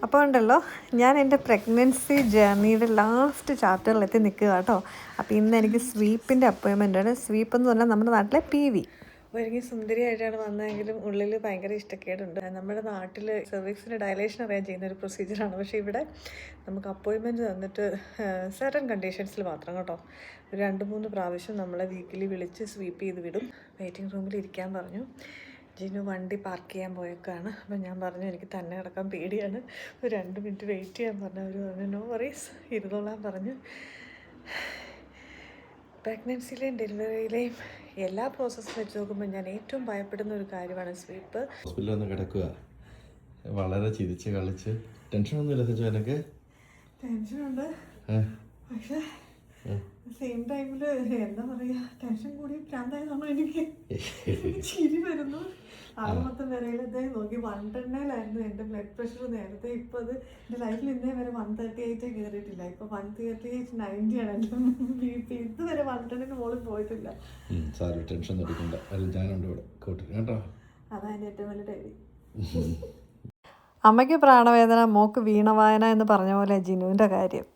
അപ്പോൾ ഉണ്ടല്ലോ, ഞാൻ എൻ്റെ പ്രഗ്നൻസി ജേർണിയുടെ ലാസ്റ്റ് ചാപ്റ്ററിലെത്തി നിൽക്കുക കേട്ടോ. അപ്പോൾ ഇന്ന് എനിക്ക് സ്വീപ്പിൻ്റെ അപ്പോയിൻമെൻ്റ് ആണ്. സ്വീപ്പ് എന്ന് പറഞ്ഞാൽ നമ്മുടെ നാട്ടിലെ PV. ഒരുങ്ങി സുന്ദരിയായിട്ടാണ് വന്നതെങ്കിലും ഉള്ളിൽ ഭയങ്കര ഇഷ്ടക്കേടുണ്ട്. നമ്മുടെ നാട്ടിൽ സെർവിക്സിൻ്റെ ഡയലേഷൻ അറിയാൻ ചെയ്യുന്ന ഒരു പ്രൊസീജിയറാണ്. പക്ഷേ ഇവിടെ നമുക്ക് അപ്പോയിൻമെൻറ്റ് തന്നിട്ട് സർട്ടൻ കണ്ടീഷൻസിൽ മാത്രം കേട്ടോ. ഒരു 2-3 പ്രാവശ്യം നമ്മളെ വീക്കിലി വിളിച്ച് സ്വീപ്പ് ചെയ്ത് വിടും. വെയിറ്റിംഗ് റൂമിൽ ഇരിക്കാൻ പറഞ്ഞു. ജിനു വണ്ടി പാർക്ക് ചെയ്യാൻ പോയേക്കാണ്. അപ്പോൾ ഞാൻ പറഞ്ഞു എനിക്ക് തന്നെ കിടക്കാൻ പേടിയാണ്, ഒരു 2 മിനിറ്റ് വെയിറ്റ് ചെയ്യാൻ പറഞ്ഞു. അവർ പറഞ്ഞു നോ വറീസ്, ഇരുന്നോളാൻ പറഞ്ഞു. പ്രഗ്നൻസിയിലെയും ഡെലിവറിയിലെയും എല്ലാ പ്രോസസ്സും വെച്ച് നോക്കുമ്പോൾ ഞാൻ ഏറ്റവും ഭയപ്പെടുന്ന ഒരു കാര്യമാണ് സ്വീപ്പ്. ഹോസ്പിറ്റലിൽ വന്ന് കിടക്കുക, വളരെ ചിരിച്ച് കളിച്ച്. ടെൻഷനൊന്നുമില്ല സെഞ്ചു? എനിക്ക് ടെൻഷനുണ്ട്, പക്ഷേ സെയിം ടൈമിൽ എന്താ പറയുക, ടെൻഷൻ കൂടി ഭ്രാന്തായതാണോ എനിക്ക് ചിരി വരുന്നു. ആറുമത്തെ വരയിലത്തെ നോക്കി 110-ലായിരുന്നു എൻ്റെ ബ്ലഡ് പ്രഷർ നേരത്തെ. ഇപ്പോൾ അത് എൻ്റെ ലൈഫിൽ ഇന്നേ വരെ 138 കയറിയിട്ടില്ല. ഇപ്പോൾ 138/90 ആണ് എൻ്റെ BP. ഇതുവരെ 110-ന് മുകളിൽ പോയിട്ടില്ല. ടെൻഷൻ എടുക്കണ്ട, ഞാനുണ്ട് ഇവിടെ കേട്ടോ. അതാ എൻ്റെ ഏറ്റവും വലിയ ഡയറി. അമ്മയ്ക്ക് പ്രാണവേദന, മോക്ക് വീണവായന എന്ന് പറഞ്ഞ പോലെ ജിനുവിൻ്റെ കാര്യം.